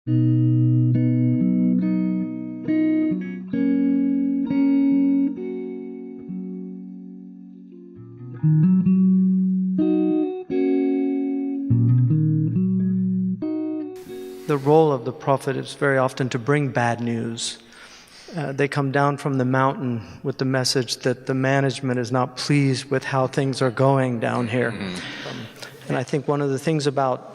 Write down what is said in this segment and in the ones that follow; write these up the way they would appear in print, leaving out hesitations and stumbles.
The role of the prophet is very often to bring bad news. They come down from the mountain with the message that the management is not pleased with how things are going down here. And I think one of the things about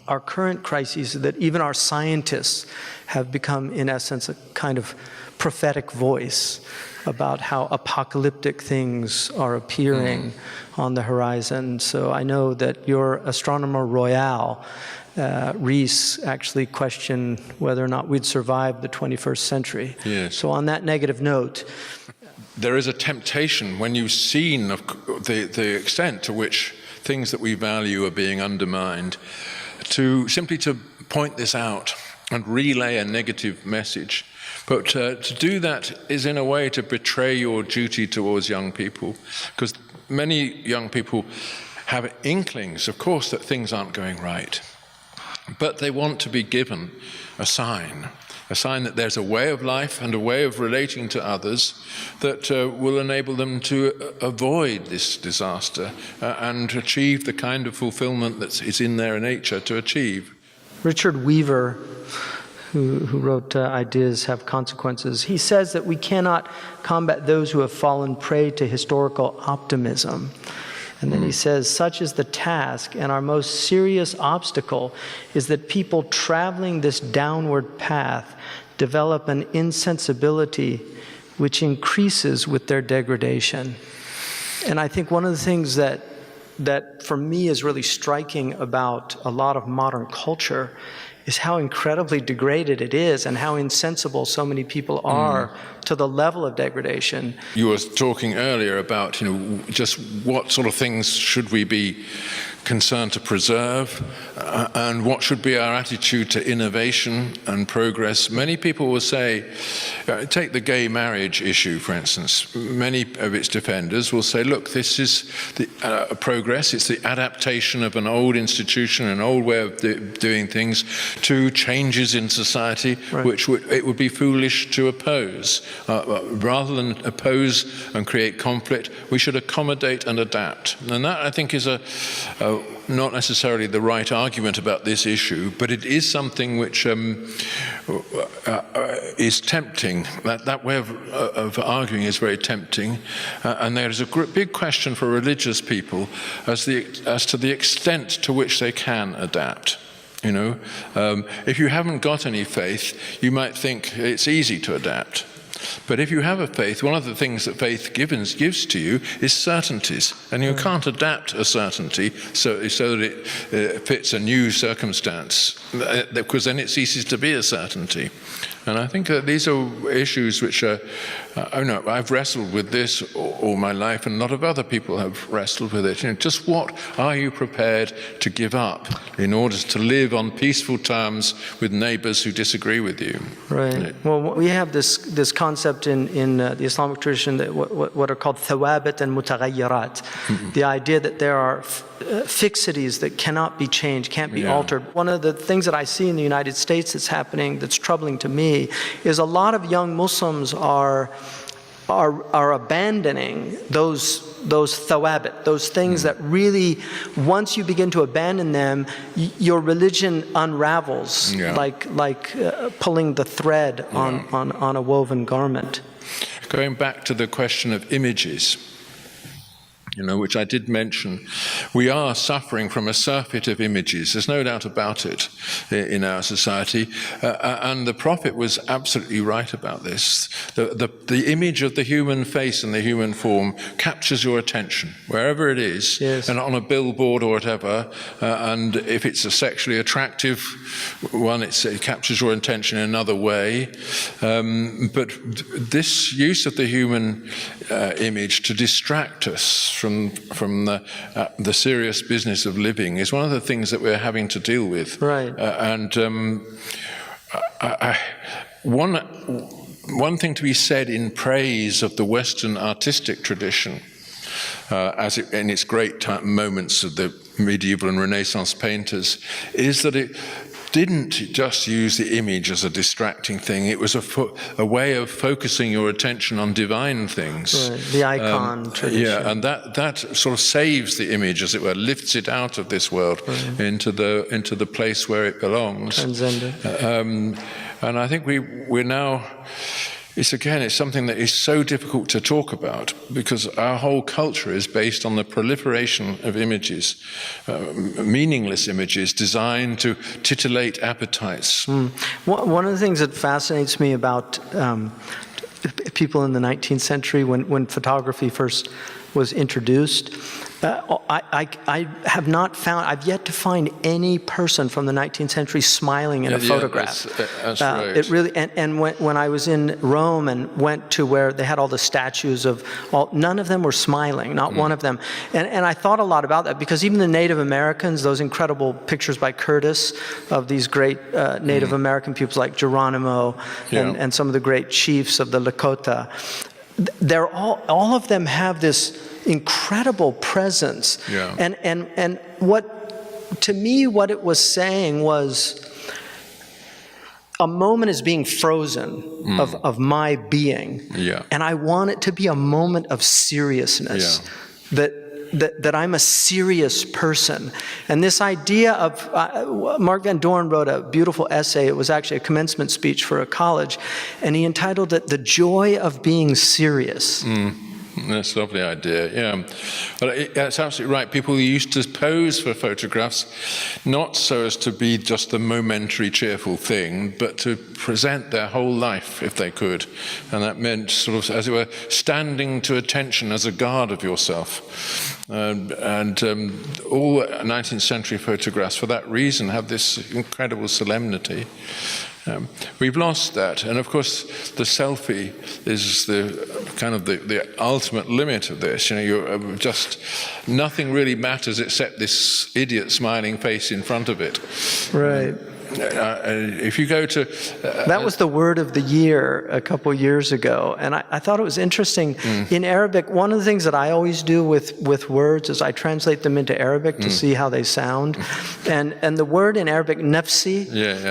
our current crises is that even our scientists have become, in essence, a kind of prophetic voice about how apocalyptic things are appearing on the horizon. So I know that your astronomer royal, Rees, actually questioned whether or not we'd survive the 21st century. Yes. So on that negative note, there is a temptation when you've seen the extent to which things that we value are being undermined, to simply to point this out and relay a negative message. But to do that is in a way to betray your duty towards young people, because many young people have inklings, of course, that things aren't going right. But they want to be given a sign that there's a way of life and a way of relating to others that will enable them to avoid this disaster and achieve the kind of fulfillment that is in their nature to achieve. Richard Weaver, who wrote Ideas Have Consequences, he says that we cannot combat those who have fallen prey to historical optimism. And then he says, such is the task, and our most serious obstacle is that people traveling this downward path develop an insensibility which increases with their degradation. And I think one of the things that for me is really striking about a lot of modern culture is how incredibly degraded it is and how insensible so many people are to the level of degradation. You were talking earlier about, just what sort of things should we be concerned to preserve, and what should be our attitude to innovation and progress. Many people will say, take the gay marriage issue, for instance. Many of its defenders will say, look, this is the progress, it's the adaptation of an old institution, an old way of doing things, to changes in society, right, which it would be foolish to oppose. Rather than oppose and create conflict, we should accommodate and adapt. And that, I think, is not necessarily the right argument about this issue, but it is something which is tempting. That way of arguing is very tempting, and there is a big question for religious people as to the extent to which they can adapt. If you haven't got any faith, you might think it's easy to adapt. But if you have a faith, one of the things that faith gives to you is certainties, and you can't adapt a certainty so that it fits a new circumstance, because then it ceases to be a certainty. And I think that these are issues which I've wrestled with this all my life, and a lot of other people have wrestled with it. Just what are you prepared to give up in order to live on peaceful terms with neighbors who disagree with you? Right. Well, we have this concept in the Islamic tradition that what are called thawabit and mutaghayyirat. The idea that there are fixities that cannot be changed, can't be altered. One of the things that I see in the United States that's happening, that's troubling to me, is a lot of young Muslims are abandoning those thawabit, those things that really, once you begin to abandon them, your religion unravels, like pulling the thread on a woven garment. Going back to the question of images, which I did mention, we are suffering from a surfeit of images. There's no doubt about it in our society. And the Prophet was absolutely right about this. The image of the human face and the human form captures your attention, wherever it is, and on a billboard or whatever. And if it's a sexually attractive one, it captures your attention in another way. But this use of the human image to distract us from the serious business of living is one of the things that we're having to deal with. Right. One thing to be said in praise of the Western artistic tradition, in its great moments of the medieval and Renaissance painters, is that didn't just use the image as a distracting thing. It was a way of focusing your attention on divine things. Right. The icon tradition. Yeah, and that sort of saves the image, as it were, lifts it out of this world into the place where it belongs. Transcendent. And I think we're now. It's something that is so difficult to talk about because our whole culture is based on the proliferation of images, meaningless images designed to titillate appetites. One of the things that fascinates me about people in the 19th century, when photography first was introduced, I have not found, I've yet to find any person from the 19th century smiling in a photograph. That's right. It really, and when I was in Rome and went to where they had all the statues of none of them were smiling, not one of them. And I thought a lot about that because even the Native Americans, those incredible pictures by Curtis of these great Native American peoples like Geronimo and some of the great chiefs of the Lakota, they're all of them have this incredible presence. Yeah. And what, to me, what it was saying was a moment is being frozen of my being. Yeah. And I want it to be a moment of seriousness. That I'm a serious person. And this idea of, Mark Van Doren wrote a beautiful essay. It was actually a commencement speech for a college. And he entitled it, "The Joy of Being Serious." That's a lovely idea, yeah. But that's absolutely right. People used to pose for photographs not so as to be just a momentary cheerful thing, but to present their whole life if they could. And that meant sort of, as it were, standing to attention as a guard of yourself. All 19th century photographs, for that reason, have this incredible solemnity. We've lost that, and of course the selfie is the kind of the ultimate limit of this. You know, you're just nothing really matters except this idiot smiling face in front of it. Right. If you go to that was the word of the year a couple years ago, and I thought it was interesting. In Arabic, one of the things that I always do with words is I translate them into Arabic to see how they sound, and the word in Arabic, nafsi,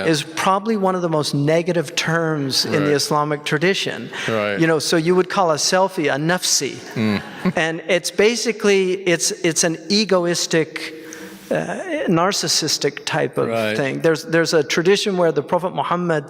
is probably one of the most negative terms in the Islamic tradition. Right. You know, so you would call a selfie a nafsi, and it's basically it's an egoistic, narcissistic type of thing. There's a tradition where the Prophet Muhammad,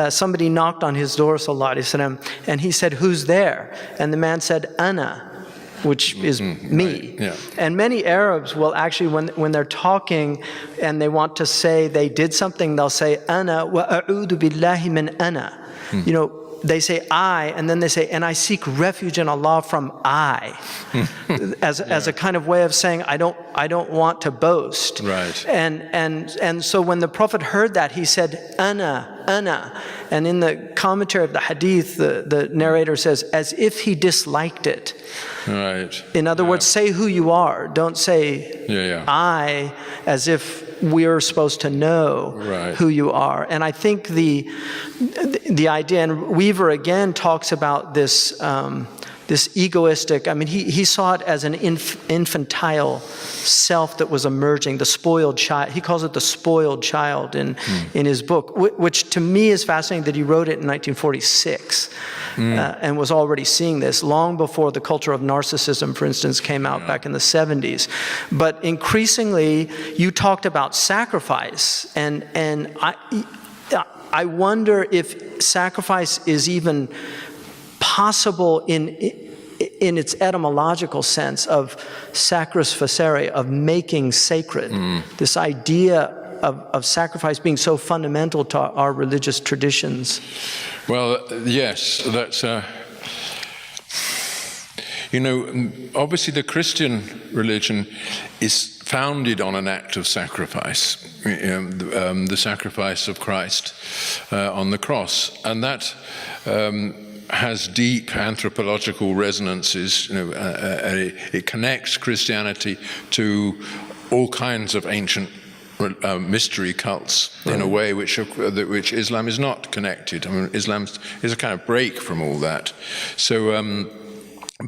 somebody knocked on his door, sallallahu alaihi wasallam, and he said, "Who's there?" And the man said, "Ana," which is me. Right. Yeah. And many Arabs will actually, when they're talking and they want to say they did something, they'll say, "Ana wa a'udhu billahi min ana." You know, they say I, and then they say, and I seek refuge in Allah from I, as a kind of way of saying I don't want to boast. Right. And so when the Prophet heard that, he said, Ana. And in the commentary of the hadith, the narrator says, as if he disliked it. Right. In other words, say who you are. Don't say I, as if we're supposed to know who you are. And I think the idea, and Weaver again talks about this this egoistic, I mean, he saw it as an infantile self that was emerging, the spoiled child. He calls it the spoiled child in his book, which to me is fascinating that he wrote it in 1946 and was already seeing this long before the culture of narcissism, for instance, came out back in the 70s. But increasingly, you talked about sacrifice, and I wonder if sacrifice is even possible in its etymological sense of sacris facere, of making sacred. This idea of sacrifice being so fundamental to our religious traditions. Well, yes, that's you know, obviously the Christian religion is founded on an act of sacrifice, the sacrifice of Christ on the cross, and that has deep anthropological resonances. You know, it connects Christianity to all kinds of ancient mystery cults in a way which Islam is not connected. I mean, Islam is a kind of break from all that. So,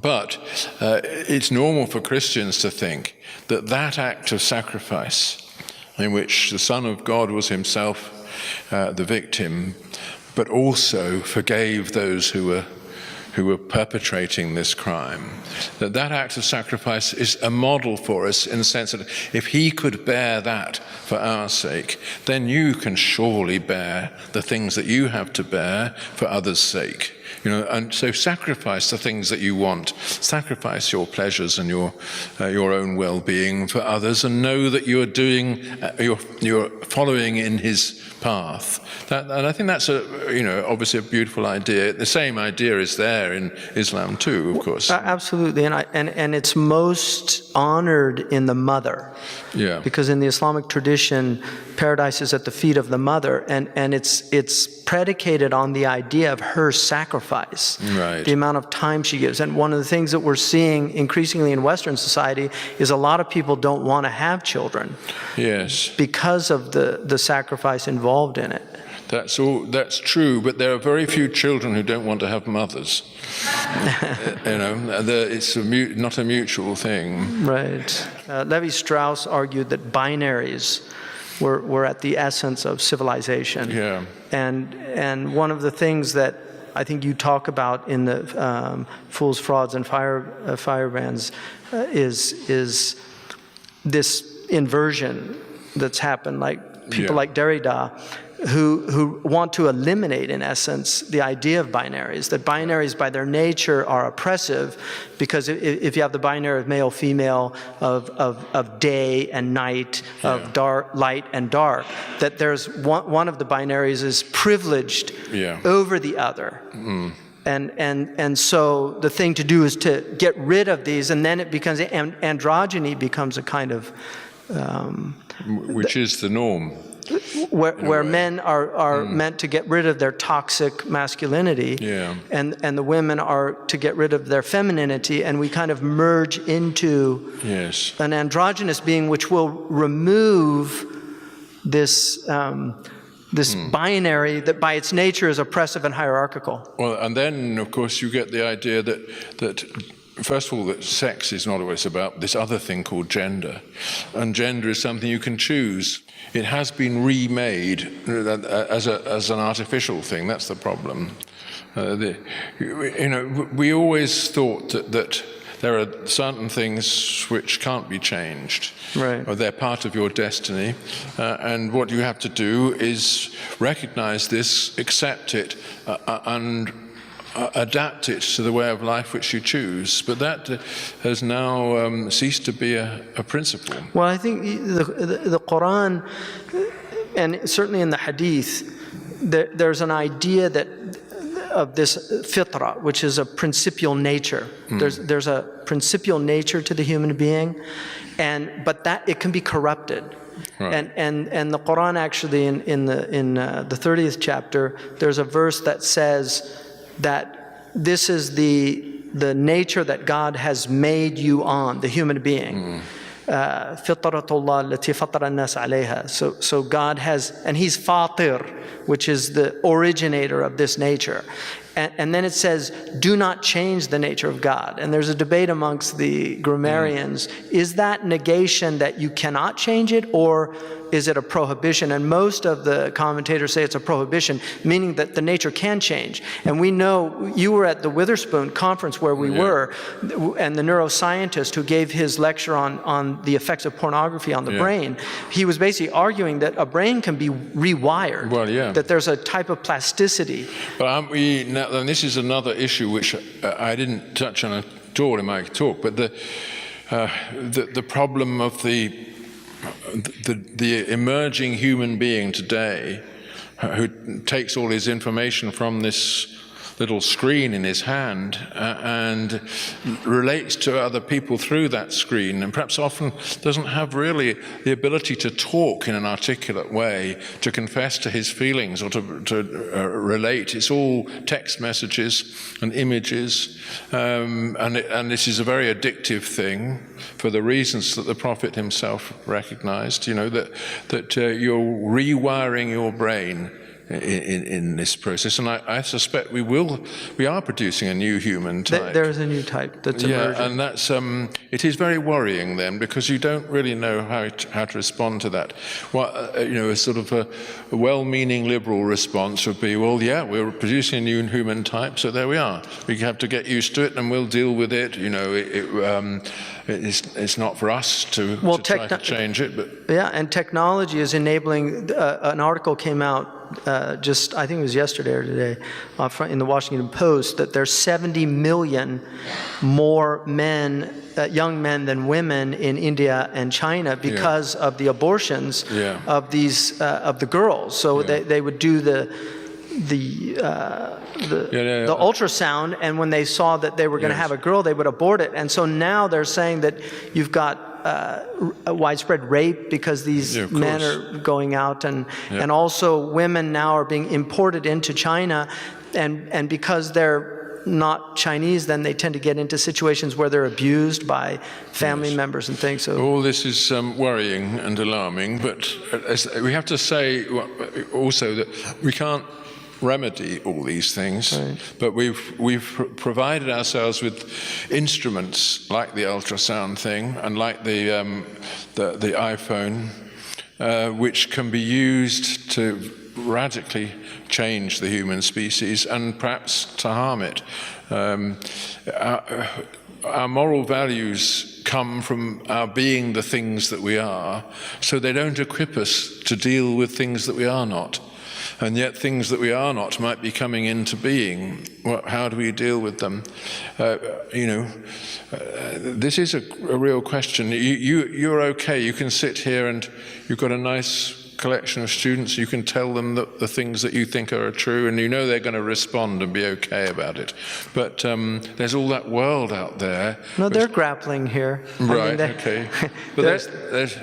but it's normal for Christians to think that act of sacrifice in which the Son of God was himself the victim, but also forgave those who were perpetrating this crime. That act of sacrifice is a model for us in the sense that if he could bear that for our sake, then you can surely bear the things that you have to bear for others' sake. And so sacrifice the things that you want, sacrifice your pleasures and your own well-being for others, and know that you're following in his path. And I think that's obviously a beautiful idea. The same idea is there in Islam too, of course. Absolutely, and it's most honored in the mother. Yeah. Because in the Islamic tradition, paradise is at the feet of the mother, and it's predicated on the idea of her sacrifice, right. The amount of time she gives. And one of the things that we're seeing increasingly in Western society is a lot of people don't want to have children. Yes. Because of the sacrifice involved in it. That's true, but there are very few children who don't want to have mothers. It's not a mutual thing. Right. Levi-Strauss argued that binaries were at the essence of civilization. Yeah. And one of the things that I think you talk about in the Fools, Frauds, and Firebrands is this inversion that's happened, like people like Derrida, who want to eliminate, in essence, the idea of binaries, that binaries by their nature are oppressive, because if you have the binary of male, female, of day and night, of dark, light and dark, that there's one of the binaries is privileged over the other. Mm. And so the thing to do is to get rid of these, and then it becomes, androgyny becomes a kind of... which is the norm. Where men are meant to get rid of their toxic masculinity, and the women are to get rid of their femininity, and we kind of merge into an androgynous being, which will remove this binary that by its nature is oppressive and hierarchical. Well, and then, of course, you get the idea that first of all, that sex is not always about this other thing called gender. And gender is something you can choose. It has been remade as an artificial thing. That's the problem. We always thought that there are certain things which can't be changed. Right. Or they're part of your destiny. And what you have to do is recognize this, accept it, and adapt it to the way of life which you choose. But that has now ceased to be a principle. Well, I think the Quran, and certainly in the Hadith, there's an idea of this fitra, which is a principial nature. There's a principial nature to the human being, but that it can be corrupted. Right. And the Quran actually in the 30th chapter, there's a verse that says that this is the nature that God has made you on, the human being. Fitratullah allati fatara an-nas alayha. So God has, and He's Fatir, which is the originator of this nature. And then it says, do not change the nature of God. And there's a debate amongst the grammarians. Is that negation that you cannot change it, or is it a prohibition? And most of the commentators say it's a prohibition, meaning that the nature can change. And we know, you were at the Witherspoon conference where we were, and the neuroscientist who gave his lecture on the effects of pornography on the brain, he was basically arguing that a brain can be rewired, that there's a type of plasticity. But aren't we now, and this is another issue which I didn't touch on at all in my talk, but the problem of the emerging human being today, who takes all his information from this little screen in his hand and relates to other people through that screen, and perhaps often doesn't have really the ability to talk in an articulate way, to confess to his feelings or to relate. It's all text messages and images, and this is a very addictive thing for the reasons that the Prophet himself recognized, that you're rewiring your brain in this process, and I suspect we are producing a new human type. There is a new type that's emerging. Yeah, and that's it is very worrying then, because you don't really know how to respond to that. A sort of a well-meaning liberal response would be, well, yeah, we're producing a new human type, so there we are. We have to get used to it, and we'll deal with it. It's not for us to try to change it, but yeah, and technology is enabling. An article came out just, I think it was yesterday or today, in the Washington Post, that there's 70 million more young men than women in India and China because of the abortions of these of the girls. So they would do the ultrasound, and when they saw that they were going to have a girl, they would abort it. And so now they're saying that you've got a widespread rape because these men are going out, and also women now are being imported into China, and because they're not Chinese, then they tend to get into situations where they're abused by family members and things. So all this is worrying and alarming, but we have to say also that we can't remedy all these things, but we've provided ourselves with instruments like the ultrasound thing and like the iPhone, which can be used to radically change the human species and perhaps to harm it. Our moral values come from our being the things that we are, so they don't equip us to deal with things that we are not. And yet things that we are not might be coming into being. How do we deal with them? This is a real question. You're okay. You can sit here and you've got a nice collection of students. You can tell them the things that you think are true, and they're going to respond and be okay about it. But there's all that world out there. No, they're grappling here. Right, okay. But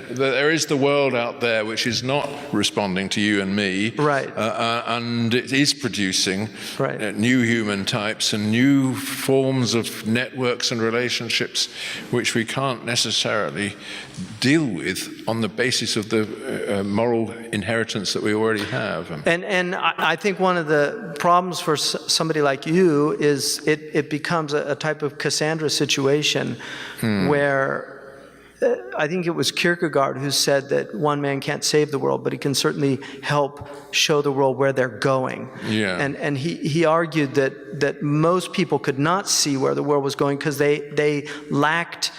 there is the world out there which is not responding to you and me. Right. And it is producing new human types and new forms of networks and relationships which we can't necessarily deal with on the basis of the moral inheritance that we already have. And I think one of the problems for somebody like you is it becomes a type of Cassandra situation where I think it was Kierkegaard who said that one man can't save the world, but he can certainly help show the world where they're going. Yeah. And he argued that most people could not see where the world was going because they lacked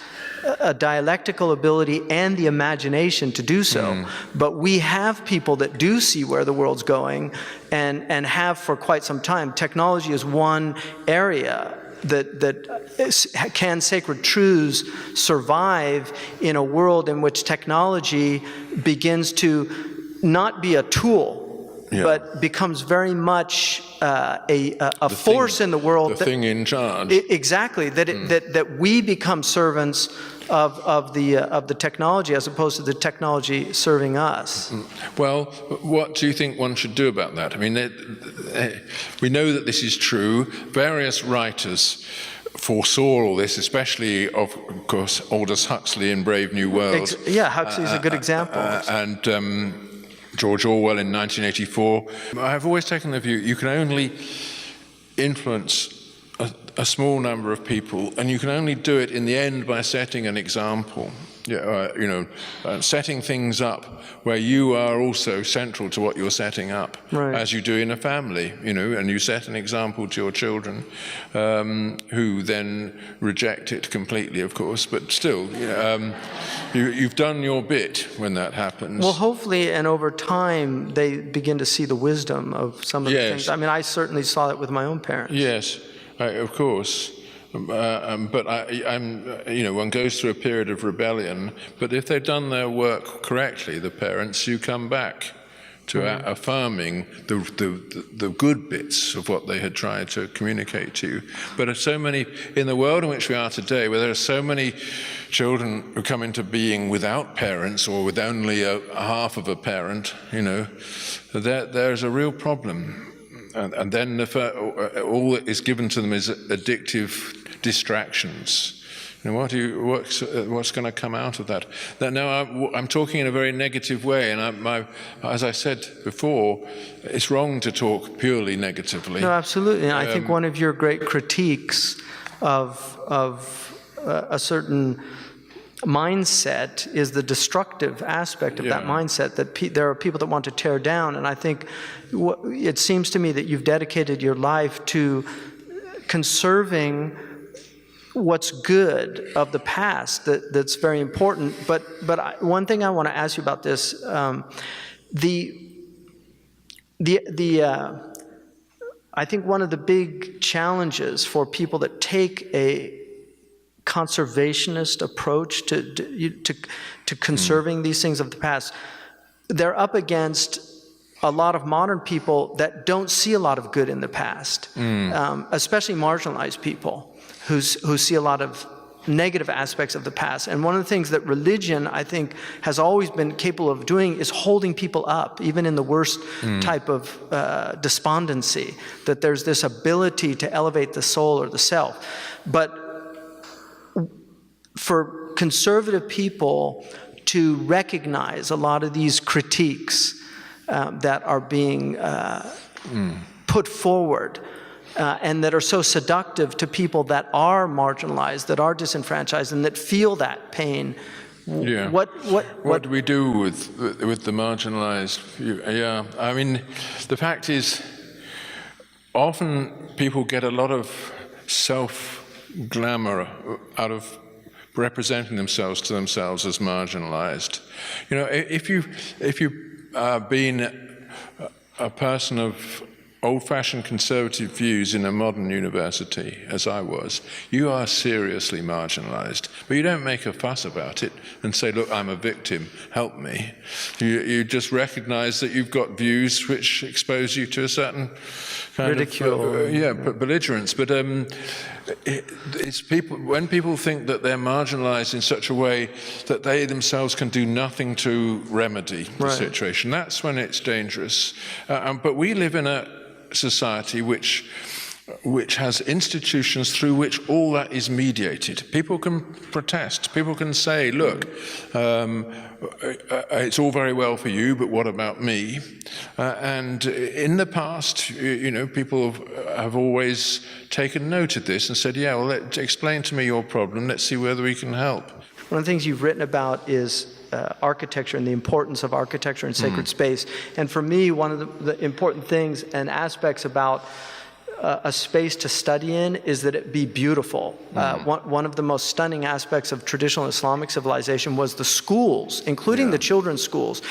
a dialectical ability and the imagination to do so. But we have people that do see where the world's going and have for quite some time. Technology is one area that can sacred truths survive in a world in which technology begins to not be a tool, but becomes very much a force in the world. The thing in charge. Exactly. That we become servants of the technology as opposed to the technology serving us. Well, what do you think one should do about that? I mean, we know that this is true. Various writers foresaw all this, especially, of course, Aldous Huxley in Brave New World. Huxley's a good example. And George Orwell in 1984. I've always taken the view you can only influence a small number of people, and you can only do it in the end by setting an example. Setting things up where you are also central to what you're setting up, as you do in a family, and you set an example to your children, who then reject it completely, of course, but still, you've done your bit when that happens. Well, hopefully, and over time, they begin to see the wisdom of some of the things. I mean, I certainly saw that with my own parents. Yes, of course. But one goes through a period of rebellion. But if they've done their work correctly, the parents, you come back to affirming the good bits of what they had tried to communicate to you. But there's so many in the world in which we are today, where there are so many children who come into being without parents or with only a half of a parent. There's a real problem. And then all that is given to them is addictive distractions, And what's going to come out of that? Now, I'm talking in a very negative way, and as I said before, it's wrong to talk purely negatively. No, absolutely. And I think one of your great critiques of a certain mindset is the destructive aspect of that mindset, that there are people that want to tear down. And I think it seems to me that you've dedicated your life to conserving what's good of the past. That's very important. But one thing I want to ask you about this, I think one of the big challenges for people that take a conservationist approach to conserving these things of the past, they're up against a lot of modern people that don't see a lot of good in the past, especially marginalized people who see a lot of negative aspects of the past. And one of the things that religion, I think, has always been capable of doing is holding people up, even in the worst type of despondency, that there's this ability to elevate the soul or the self. But for conservative people to recognize a lot of these critiques that are being put forward and that are so seductive to people that are marginalized, that are disenfranchised, and that feel that pain. Yeah. What do we do with the marginalized? Yeah, I mean, the fact is, often people get a lot of self-glamour out of representing themselves to themselves as marginalized. You know, if you've been a person of old-fashioned conservative views in a modern university, as I was, you are seriously marginalized. But you don't make a fuss about it and say, look, I'm a victim, help me. You just recognize that you've got views which expose you to a certain kind of belligerence. But it's people, when people think that they're marginalized in such a way that they themselves can do nothing to remedy the situation, that's when it's dangerous. But we live in a society which has institutions through which all that is mediated. People can protest. People can say, look, it's all very well for you, but what about me? And in the past, you know, people have always taken note of this and said, yeah, well, explain to me your problem. Let's see whether we can help. One of the things you've written about is architecture and the importance of architecture in sacred space. And for me, one of the important things and aspects about a space to study in is that it be beautiful. One of the most stunning aspects of traditional Islamic civilization was the schools, including the children's schools,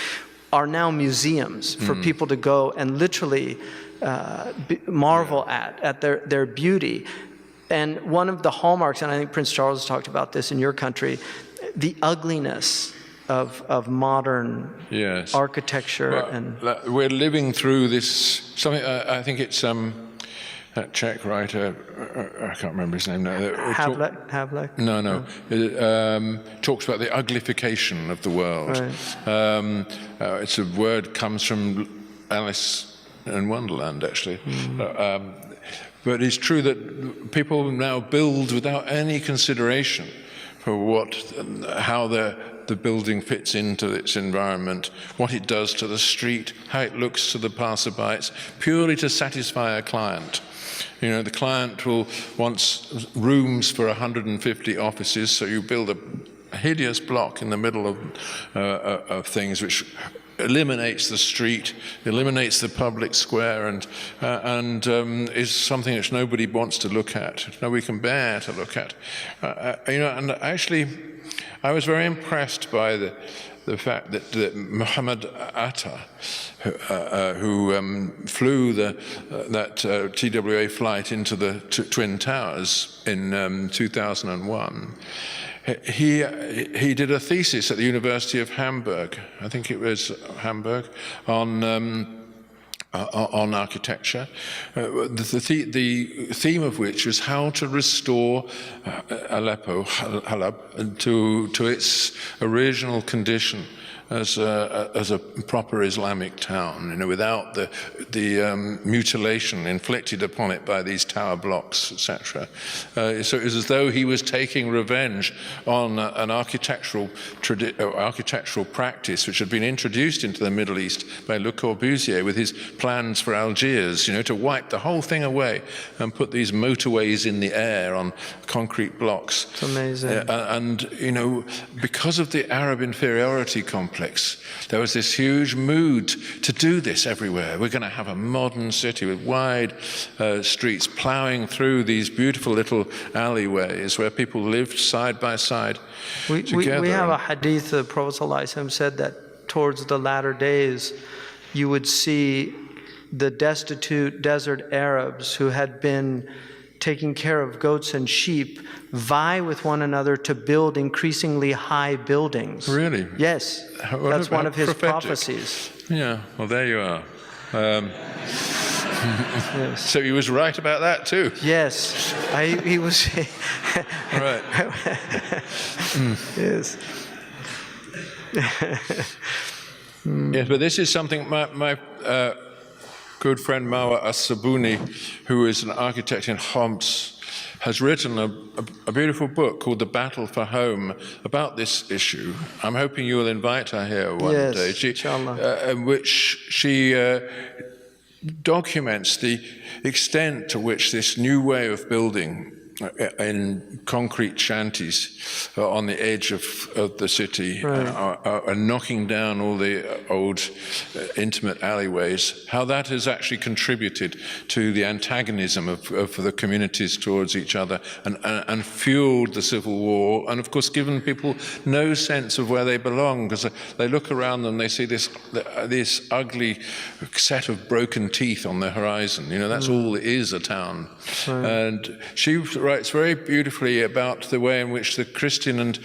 are now museums for people to go and literally marvel at their beauty. And one of the hallmarks, and I think Prince Charles talked about this in your country, the ugliness of modern architecture. Well, and we're living through this, something, I think it's that Czech writer, I can't remember his name now. Havlek? No. Talks about the uglification of the world. Right. It's a word comes from Alice in Wonderland, actually. But it's true that people now build without any consideration for how the building fits into its environment, what it does to the street, how it looks to the passerby, purely to satisfy a client. You know, the client wants rooms for 150 offices, so you build a hideous block in the middle of things which eliminates the street, eliminates the public square, and is something which nobody wants to look at, nobody can bear to look at. You know, and actually, I was very impressed by the fact that Muhammad Atta, who flew that TWA flight into the Twin Towers in 2001, he did a thesis at the University of Hamburg, I think it was Hamburg, on architecture, the theme of which was how to restore Halab to its original condition as a proper Islamic town, without the mutilation inflicted upon it by these tower blocks, etc. So it was as though he was taking revenge on an architectural practice which had been introduced into the Middle East by Le Corbusier with his plans for Algiers, to wipe the whole thing away and put these motorways in the air on concrete blocks. It's amazing. And, because of the Arab inferiority complex, there was this huge mood to do this everywhere. We're going to have a modern city with wide streets plowing through these beautiful little alleyways where people lived side by side together. We have a hadith, the Prophet ﷺ said that towards the latter days, you would see the destitute desert Arabs who had been taking care of goats and sheep vie with one another to build increasingly high buildings. Really? Yes. That's one of his prophecies. Yeah, well, there you are. Yes. So he was right about that too. Yes. He was... Right. Yes. Yes, but this is something my good friend Marwa As-Sabuni, who is an architect in Homs, has written a beautiful book called The Battle for Home about this issue. I'm hoping you will invite her here one day. Inshallah. In which she documents the extent to which this new way of building in concrete shanties on the edge of the city, are knocking down all the old intimate alleyways, how that has actually contributed to the antagonism of the communities towards each other and fueled the civil war, and of course given people no sense of where they belong, because they look around them, they see this ugly set of broken teeth on the horizon. That's all it is, a town. And she writes very beautifully about the way in which the Christian and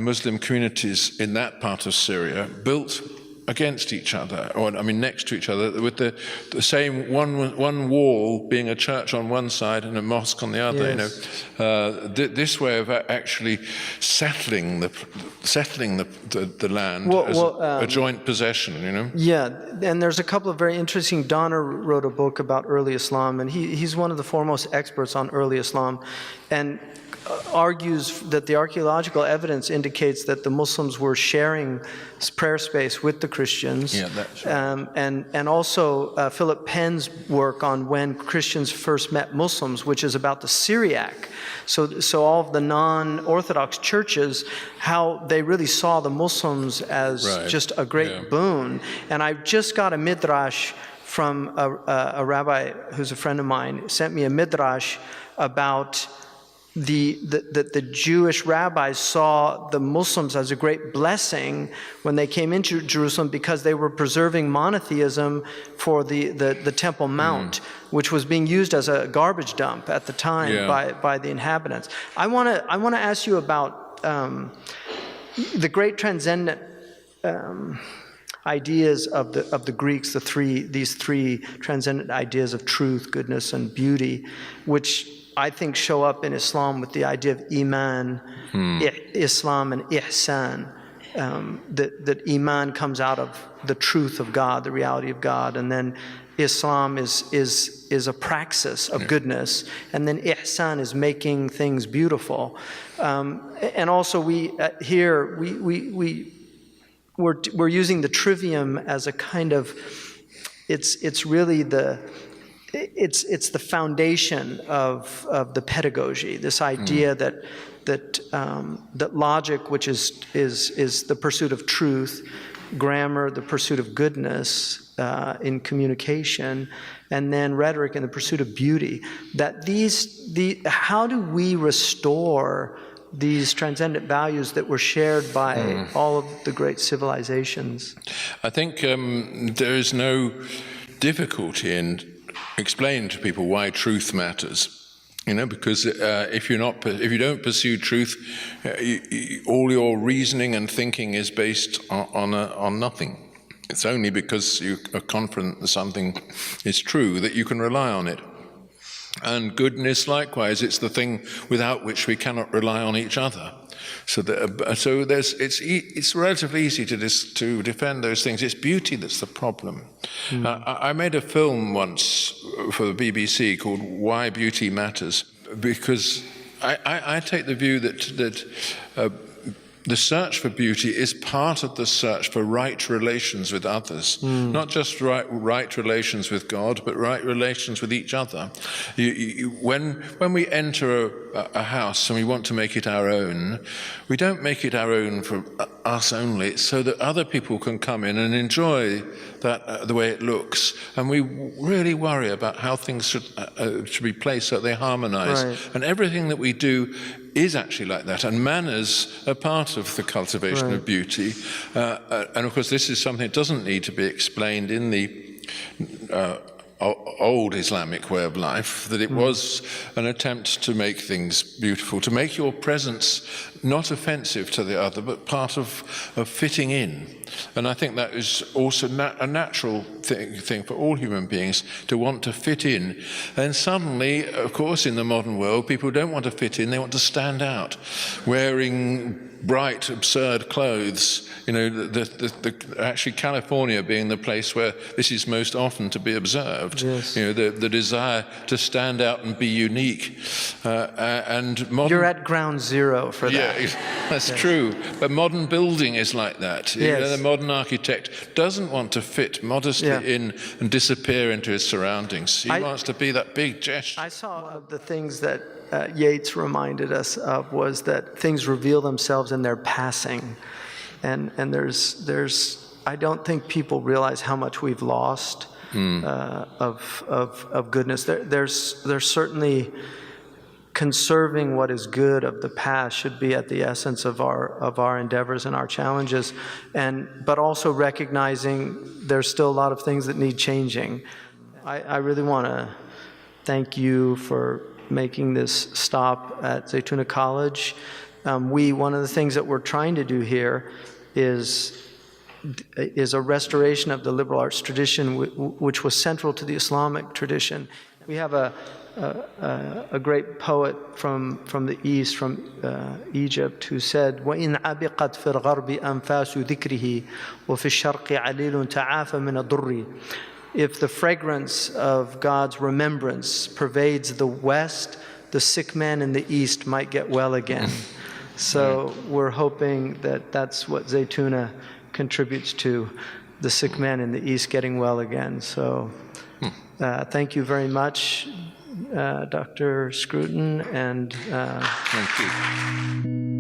Muslim communities in that part of Syria built against each other, next to each other, with the same one wall being a church on one side and a mosque on the other. Yes. This way of actually settling the land as a joint possession. Yeah, and there's a couple of very interesting. Donner wrote a book about early Islam, and he's one of the foremost experts on early Islam, and argues that the archaeological evidence indicates that the Muslims were sharing prayer space with the Christians. Yeah, that's right. And also Philip Penn's work on when Christians first met Muslims, which is about the Syriac. So all of the non-Orthodox churches, how they really saw the Muslims as just a great boon. And I just got a midrash from a rabbi who's a friend of mine, sent me a midrash about the Jewish rabbis saw the Muslims as a great blessing when they came into Jerusalem, because they were preserving monotheism for the Temple Mount, which was being used as a garbage dump at the time by the inhabitants. I want to ask you about the great transcendent ideas of the Greeks, these three transcendent ideas of truth, goodness, and beauty, which I think show up in Islam with the idea of Iman, Islam, and Ihsan. That Iman comes out of the truth of God, the reality of God, and then Islam is a praxis of goodness, and then Ihsan is making things beautiful. And also we're using the trivium as a kind of, it's really it's the foundation of the pedagogy. This idea that logic, which is the pursuit of truth, grammar, the pursuit of goodness in communication, and then rhetoric in the pursuit of beauty. That how do we restore these transcendent values that were shared by all of the great civilizations? I think there is no difficulty in explaining to people why truth matters, because if you don't pursue truth, all your reasoning and thinking is based on nothing. It's only because you are confident that something is true that you can rely on it. And goodness, likewise, it's the thing without which we cannot rely on each other. It's relatively easy to defend those things. It's beauty that's the problem. I made a film once for the BBC called Why Beauty Matters, because I take the view that the search for beauty is part of the search for right relations with others, not just right relations with God, but right relations with each other. When we enter a house and we want to make it our own, we don't make it our own for us only. It's so that other people can come in and enjoy that the way it looks, and we really worry about how things should be placed so that they harmonize. Right. And everything that we do is actually like that, and manners are part of the cultivation of beauty. And of course, this is something that doesn't need to be explained in the old Islamic way of life, that it was an attempt to make things beautiful, to make your presence not offensive to the other, but part of fitting in. And I think that is also a natural thing for all human beings, to want to fit in. And suddenly, of course, in the modern world, people don't want to fit in, they want to stand out, wearing bright, absurd clothes. You know, actually California being the place where this is most often to be observed. Yes. You know, the desire to stand out and be unique. And modern... You're at ground zero for that. Yeah, that's true. But modern building is like that. Yes. You know, the modern architect doesn't want to fit modestly in and disappear into his surroundings. He wants to be that big gesture. I saw one of the things that Yeats reminded us of was that things reveal themselves in their passing. And there's I don't think people realize how much we've lost of goodness. There's certainly conserving what is good of the past should be at the essence of our endeavors and our challenges, but also recognizing there's still a lot of things that need changing. I really want to thank you for making this stop at Zaytuna College. One of the things that we're trying to do here is a restoration of the liberal arts tradition, which was central to the Islamic tradition. We have a great poet from the East, from Egypt, who said, وَإِنْ عَبِقَتْ فِي الْغَرْبِ أَنْفَاسُ ذِكْرِهِ وَفِي الشَّرْقِ عَلِيلٌ تَعَافَ مِنَ الضُّرِّ. If the fragrance of God's remembrance pervades the West, the sick man in the East might get well again. So we're hoping that that's what Zaytuna contributes to, the sick man in the East getting well again. So thank you very much, Dr. Scruton. And thank you.